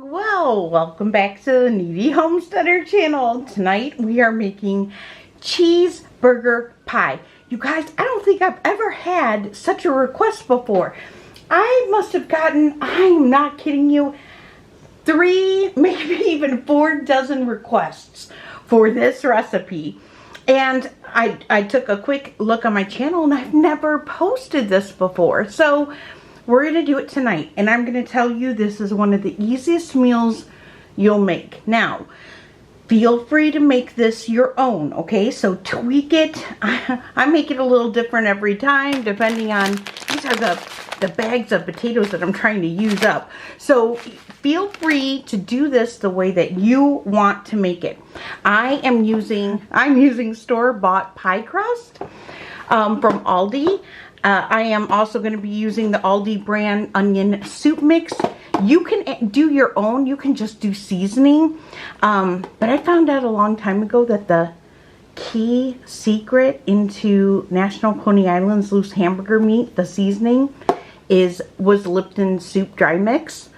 Well, welcome back to the Kneady Homesteader channel. Tonight we are making cheeseburger pie. You guys, I don't think I've ever had such a request before. I must have gotten, I'm not kidding you, 3, maybe even 4 dozen requests for this recipe. And I took a quick look on my channel and I've never posted this before. So we're going to do it tonight, and I'm going to tell you this is one of the easiest meals you'll make. Now, feel free to make this your own, okay? So tweak it. I make it a little different every time, depending on, these are the bags of potatoes that I'm trying to use up. So feel free to do this the way that you want to make it. I'm using store-bought pie crust from Aldi. I am also going to be using the Aldi brand onion soup mix. You can do your own. You can just do seasoning. But I found out a long time ago that the key secret into National Coney Island's loose hamburger meat, the seasoning, was Lipton soup dry mix.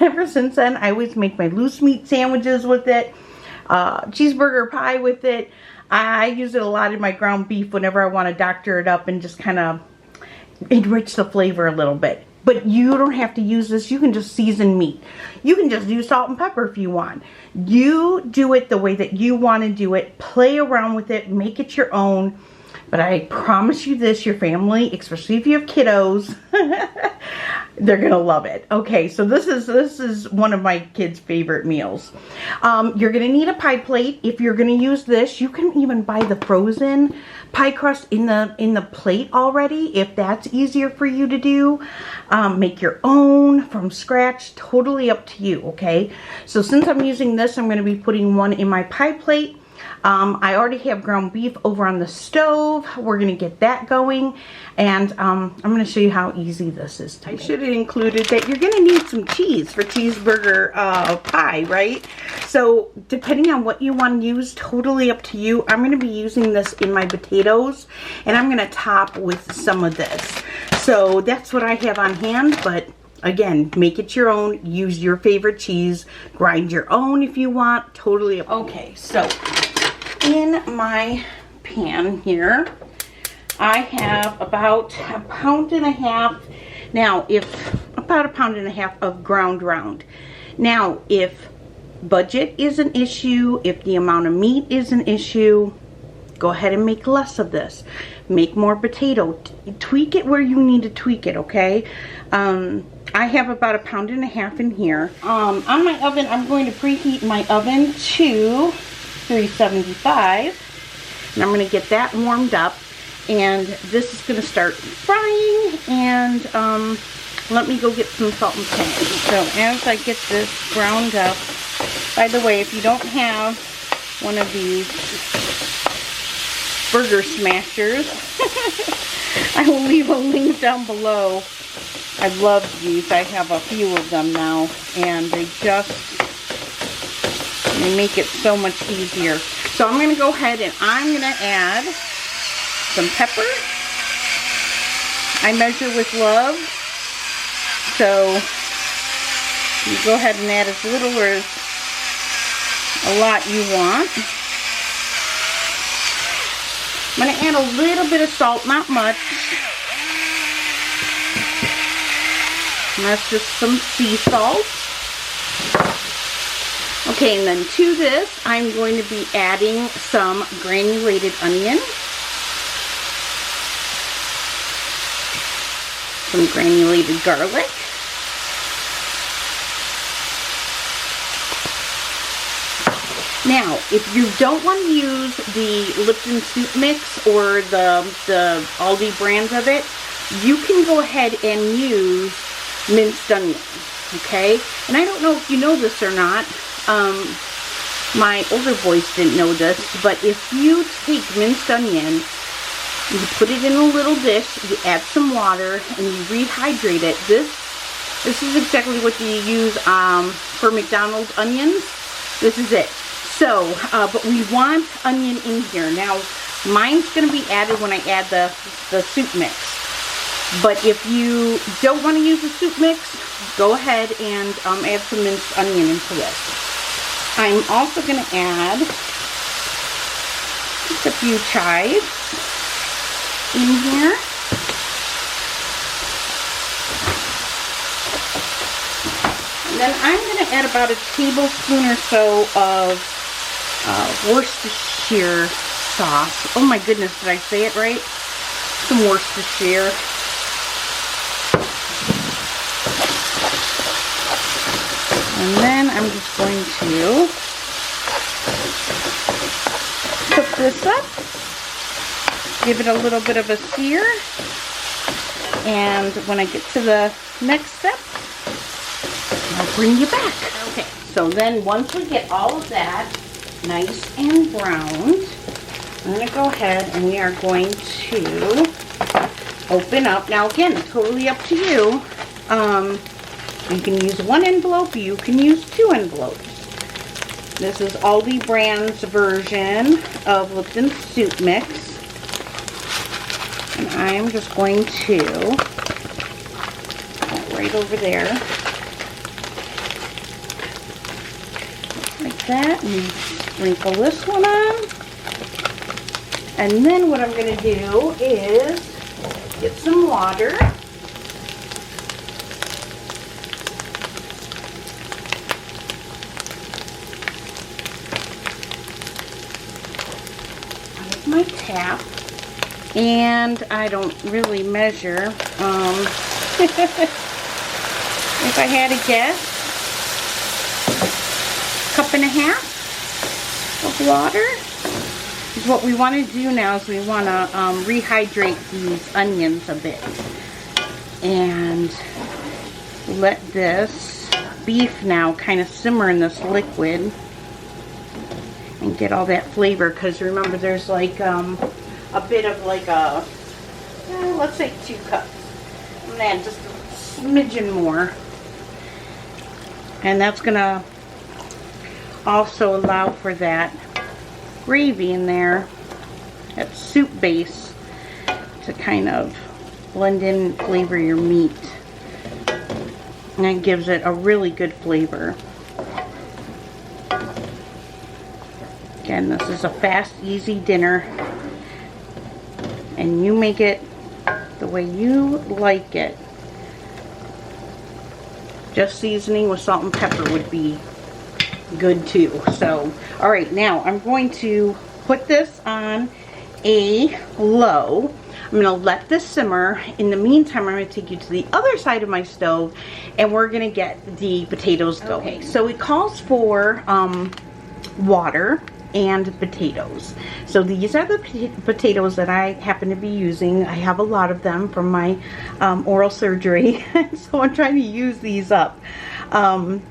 Ever since then, I always make my loose meat sandwiches with it, cheeseburger pie with it. I use it a lot in my ground beef whenever I want to doctor it up and just kind of enrich the flavor a little bit. But you don't have to use this. You can just season meat. You can just do salt and pepper if you want. You do it the way that you want to do it. Play around with it. Make it your own. But I promise you this, your family, especially if you have kiddos, they're gonna love it. Okay, so this is one of my kids' favorite meals. You're gonna need a pie plate. If you're gonna use this, you can even buy the frozen pie crust in the plate already, if that's easier for you to do. Make your own from scratch, totally up to you, okay? So since I'm using this, I'm gonna be putting one in my pie plate. I already have ground beef over on the stove. We're going to get that going. And I'm going to show you how easy this is to make. I should have included that you're going to need some cheese for cheeseburger pie, right? So depending on what you want to use, totally up to you. I'm going to be using this in my potatoes. And I'm going to top with some of this. So that's what I have on hand. But again, make it your own. Use your favorite cheese. Grind your own if you want. Totally up. Okay, so in my pan here, I have about 1.5 pounds. Now, about 1.5 pounds of ground round. Now, if budget is an issue, if the amount of meat is an issue, go ahead and make less of this. Make more potato. Tweak it where you need to tweak it, okay? I have about 1.5 pounds in here. On my oven, I'm going to preheat my oven to 375, and I'm going to get that warmed up, and this is going to start frying. And let me go get some salt and pepper. So as I get this browned up, by the way, if you don't have one of these burger smashers, I will leave a link down below. I love these. I have a few of them now, and they make it so much easier. So I'm going to go ahead and I'm going to add some pepper. I measure with love. So you go ahead and add as little or as a lot you want. I'm going to add a little bit of salt, not much. And that's just some sea salt. Okay, and then to this, I'm going to be adding some granulated onion, some granulated garlic, now, if you don't want to use the Lipton soup mix or the Aldi brands of it, you can go ahead and use minced onion, okay? And I don't know if you know this or not. My older boys didn't know this, but if you take minced onion, you put it in a little dish, you add some water, and you rehydrate it. This is exactly what you use for McDonald's onions. This is it. So, but we want onion in here. Now, mine's going to be added when I add the soup mix. But if you don't want to use a soup mix, go ahead and add some minced onion into this. I'm also going to add just a few chives in here. And then I'm going to add about a tablespoon or so of Worcestershire sauce. Oh my goodness, did I say it right? Some Worcestershire. And then I'm just going to cook this up, give it a little bit of a sear, and when I get to the next step, I'll bring you back. Okay, so then once we get all of that nice and browned, I'm going to go ahead and we are going to open up. Now again, totally up to you. You can use one envelope, you can use two envelopes. This is Aldi Brand's version of Lipton Soup Mix. And I'm just going to put right over there. Like that. And sprinkle this one on. And then what I'm going to do is get some water. My tap, and I don't really measure. If I had to guess, 1.5 cups of water is what we want to do now. Is we want to rehydrate these onions a bit and let this beef now kind of simmer in this liquid and get all that flavor, because remember there's like a bit of like a, let's say 2 cups. I'm going to add just a smidgen more. And that's going to also allow for that gravy in there, that soup base, to kind of blend in and flavor your meat. And that gives it a really good flavor. Again, this is a fast, easy dinner, and you make it the way you like it. Just seasoning with salt and pepper would be good too. So, alright, now I'm going to put this on a low. I'm going to let this simmer. In the meantime, I'm going to take you to the other side of my stove, and we're going to get the potatoes going. Okay, so it calls for water and potatoes. So these are the potatoes that I happen to be using. I have a lot of them from my oral surgery, so I'm trying to use these up. It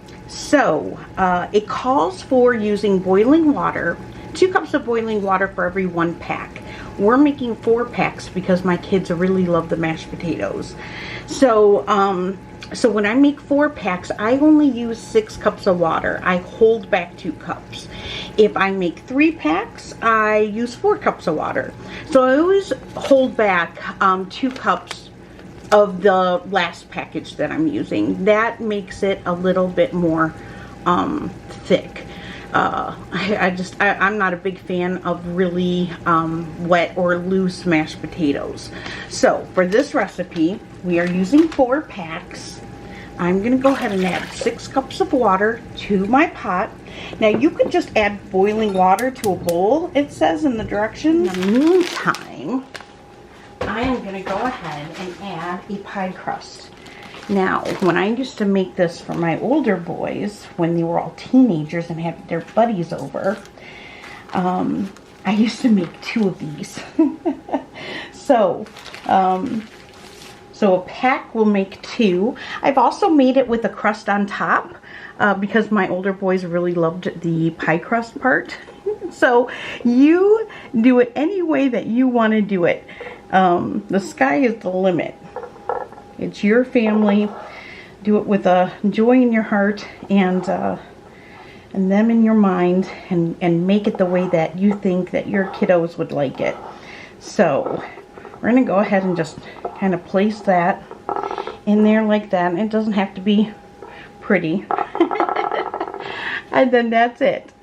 calls for using boiling water, 2 cups of boiling water for every 1 pack. We're making 4 packs because my kids really love the mashed potatoes. So when I make 4 packs, I only use 6 cups of water. I hold back 2 cups. If I make 3 packs, I use 4 cups of water. So I always hold back 2 cups of the last package that I'm using. That makes it a little bit more thick. I'm not a big fan of really wet or loose mashed potatoes. So for this recipe, we are using 4 packs. I'm going to go ahead and add 6 cups of water to my pot. Now you could just add boiling water to a bowl, it says in the directions. In the meantime, I am going to go ahead and add a pie crust. Now, when I used to make this for my older boys, when they were all teenagers and had their buddies over, I used to make 2 of these. So a pack will make 2. I've also made it with a crust on top because my older boys really loved the pie crust part. So you do it any way that you want to do it. The sky is the limit. It's your family. Do it with a joy in your heart and them in your mind, and make it the way that you think that your kiddos would like it. So We're going to go ahead and just kind of place that in there like that. And it doesn't have to be pretty. And then that's it.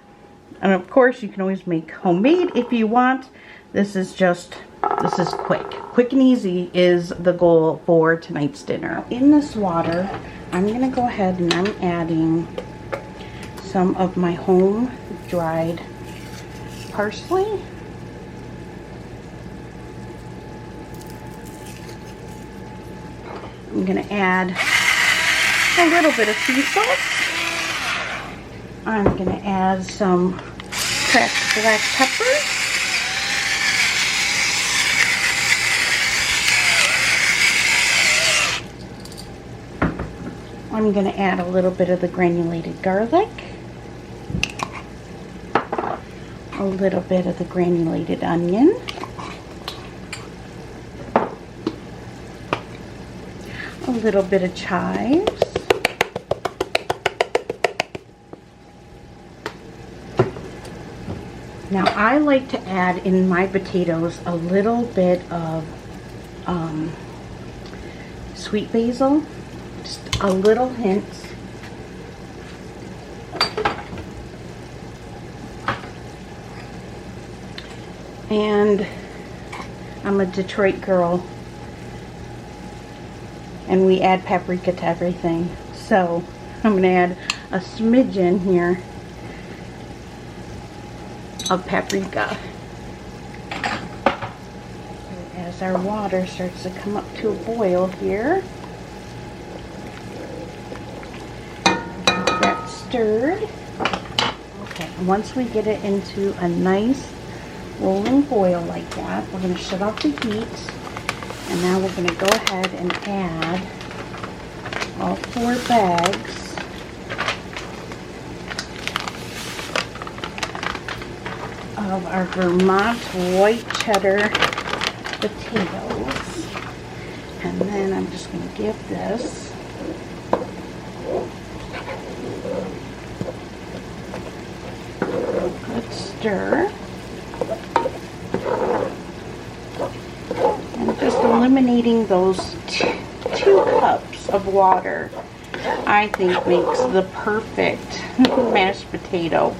And of course, you can always make homemade if you want. This is quick. Quick and easy is the goal for tonight's dinner. In this water, I'm going to go ahead and I'm adding some of my home dried parsley. I'm going to add a little bit of sea salt. I'm going to add some cracked black pepper. I'm going to add a little bit of the granulated garlic. A little bit of the granulated onion. A little bit of chives. Now I like to add in my potatoes a little bit of sweet basil, just a little hint. And I'm a Detroit girl, and we add paprika to everything. So I'm going to add a smidgen here of paprika. As our water starts to come up to a boil here, that's stirred. Okay, once we get it into a nice rolling boil like that, we're going to shut off the heat, and now we're going to go ahead and add all 4 bags of our Vermont white cheddar potatoes. And then I'm just going to give this a good stir. And just eliminating those 2 cups of water, I think makes the perfect mashed potato.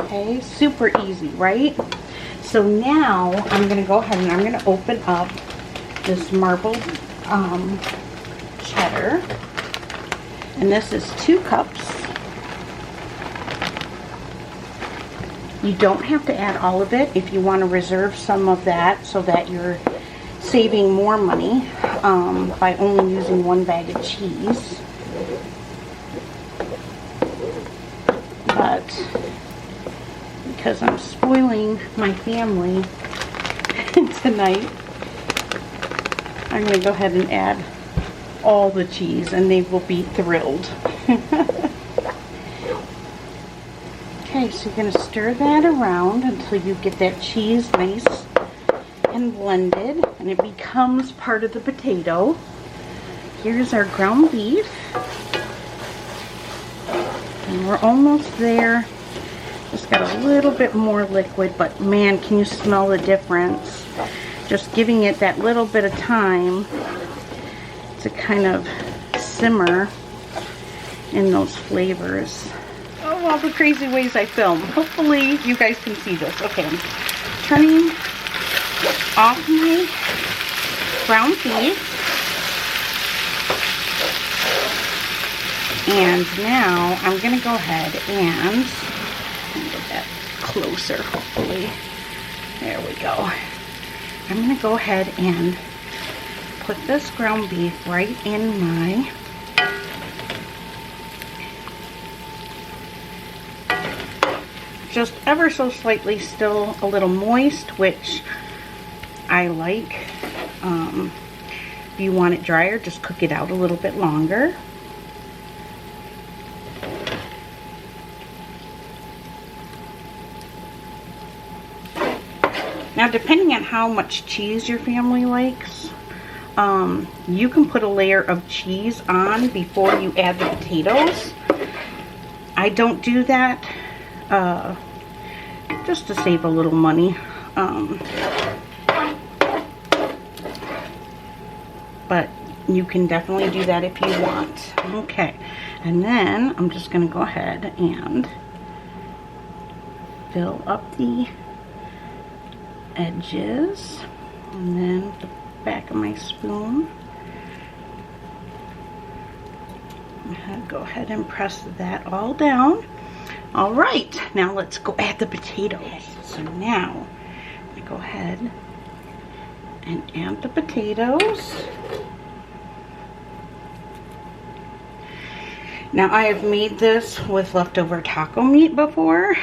Okay, super easy, right? So now I'm going to go ahead and I'm going to open up this marbled cheddar. And this is 2 cups. You don't have to add all of it if you want to reserve some of that so that you're saving more money by only using 1 bag of cheese. But because I'm spoiling my family tonight, I'm going to go ahead and add all the cheese and they will be thrilled. Okay, so you're going to stir that around until you get that cheese nice and blended and it becomes part of the potato. Here's our ground beef. And we're almost there. Just got a little bit more liquid, but man, can you smell the difference? Just giving it that little bit of time to kind of simmer in those flavors. Oh, all the crazy ways I film. Hopefully you guys can see this. Okay, I'm turning off my ground beef. And now I'm going to go ahead and get that closer, hopefully. There we go. I'm going to go ahead and put this ground beef right in my just ever so slightly still a little moist, which I like. If you want it drier, just cook it out a little bit longer. Now, depending on how much cheese your family likes, you can put a layer of cheese on before you add the potatoes. I don't do that just to save a little money. But you can definitely do that if you want. Okay, and then I'm just going to go ahead and fill up the edges, and then with the back of my spoon, I'm going to go ahead and press that all down. All right, now let's go add the potatoes. So now I'm going to go ahead and add the potatoes. Now I have made this with leftover taco meat before.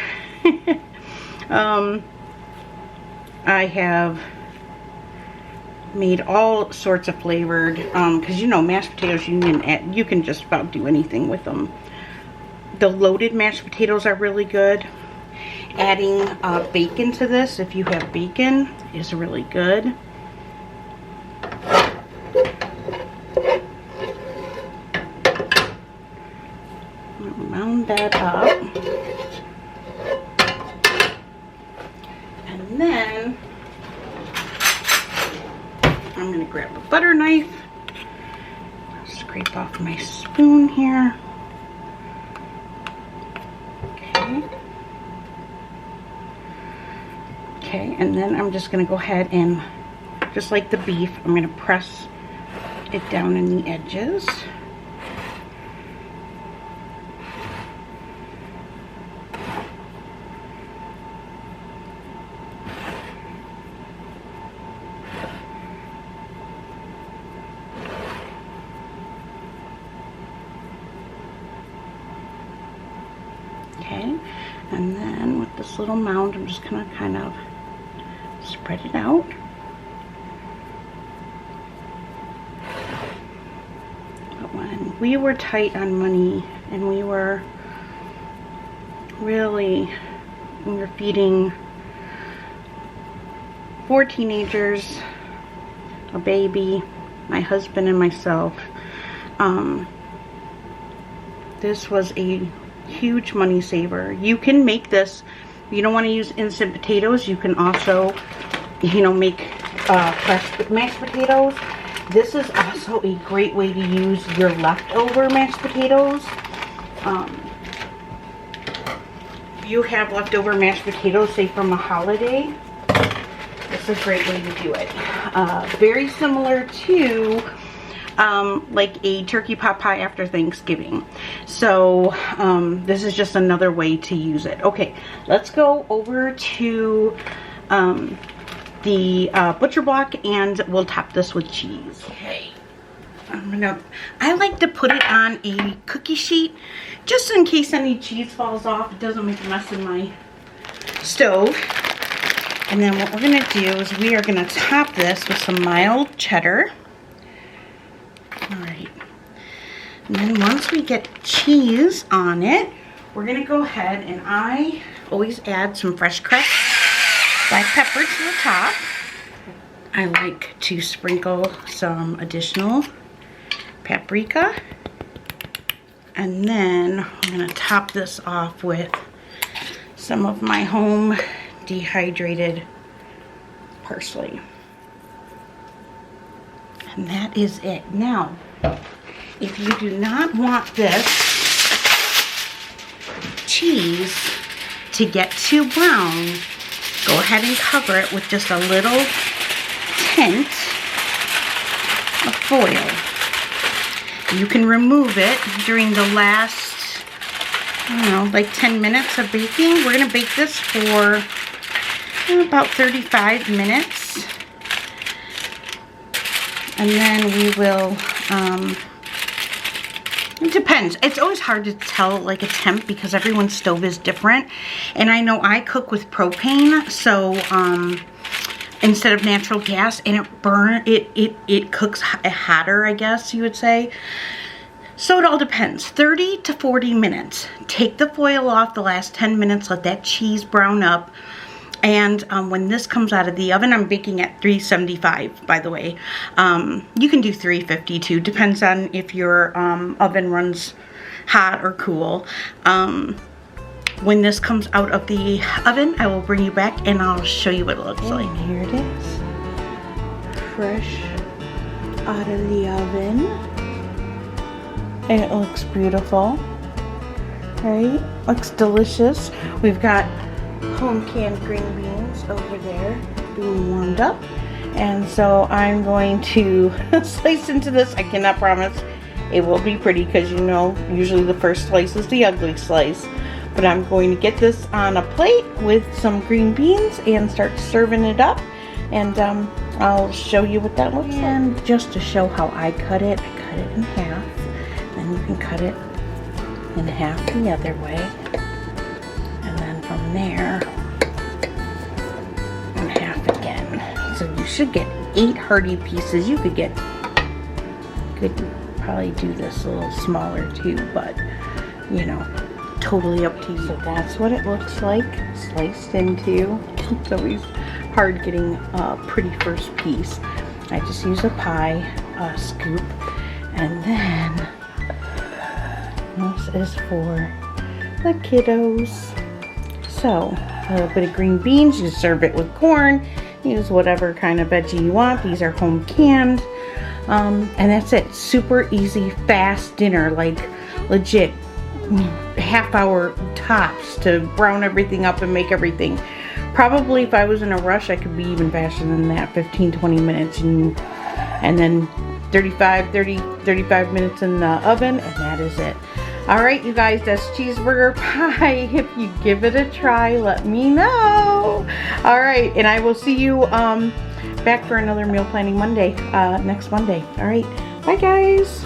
I have made all sorts of flavored, because you know mashed potatoes you can just about do anything with them. The loaded mashed potatoes are really good. Adding bacon to this, if you have bacon, is really good. Round that up. And then I'm going to grab a butter knife, scrape off my spoon here. Okay, and then I'm just going to go ahead and, just like the beef, I'm going to press it down in the edges. Okay, and then with this little mound, I'm just going to kind of spread it out. But when we were tight on money and we were feeding 4 teenagers, a baby, my husband and myself, this was a huge money saver. You can make this, if you don't want to use instant potatoes, you can also, you know, make fresh mashed potatoes. This is also a great way to use your leftover mashed potatoes. If you have leftover mashed potatoes, say from a holiday, this is a great way to do it. Very similar to like a turkey pot pie after Thanksgiving. So this is just another way to use it. Okay, let's go over to the butcher block and we'll top this with cheese. Okay, I like to put it on a cookie sheet just in case any cheese falls off. It doesn't make a mess in my stove. And then what we're going to do is we are going to top this with some mild cheddar. Alright, and then once we get cheese on it, we're going to go ahead and I always add some fresh cracked black pepper to the top. I like to sprinkle some additional paprika. And then I'm going to top this off with some of my home dehydrated parsley. And that is it. Now, if you do not want this cheese to get too brown, go ahead and cover it with just a little tint of foil. You can remove it during the last, I don't know, like 10 minutes of baking. We're going to bake this for about 35 minutes. And then we will, it depends. It's always hard to tell like a temp because everyone's stove is different. And I know I cook with propane, so instead of natural gas, and it cooks hotter, I guess you would say. So it all depends. 30 to 40 minutes. Take the foil off the last 10 minutes, let that cheese brown up. And when this comes out of the oven, I'm baking at 375, by the way. You can do 350 too, depends on if your oven runs hot or cool. when this comes out of the oven, I will bring you back and I'll show you what it looks like. Here it is. Fresh out of the oven. And it looks beautiful. Right? Looks delicious. We've got home canned green beans over there being warmed up. And so I'm going to slice into this. I cannot promise it will be pretty because you know usually the first slice is the ugly slice. But I'm going to get this on a plate with some green beans and start serving it up. And I'll show you what that looks like. And just to show how I cut it in half. Then you can cut it in half the other way. And then from there, in half again. So you should get 8 hearty pieces. You could probably do this a little smaller too, but you know, totally up to you. So that's what it looks like, sliced into. It's always hard getting a pretty first piece. I just use a pie scoop, and then this is for the kiddos. So a little bit of green beans. You serve it with corn. Use whatever kind of veggie you want. These are home canned. And that's it. Super easy, fast dinner, like legit half hour tops to brown everything up and make everything. Probably if I was in a rush, I could be even faster than that, 15-20 minutes, and then 35 minutes in the oven, and that is it. All right, you guys, that's cheeseburger pie. If you give it a try, let me know. All right, and I will see you back for another meal planning Monday, next Monday. All right, bye guys.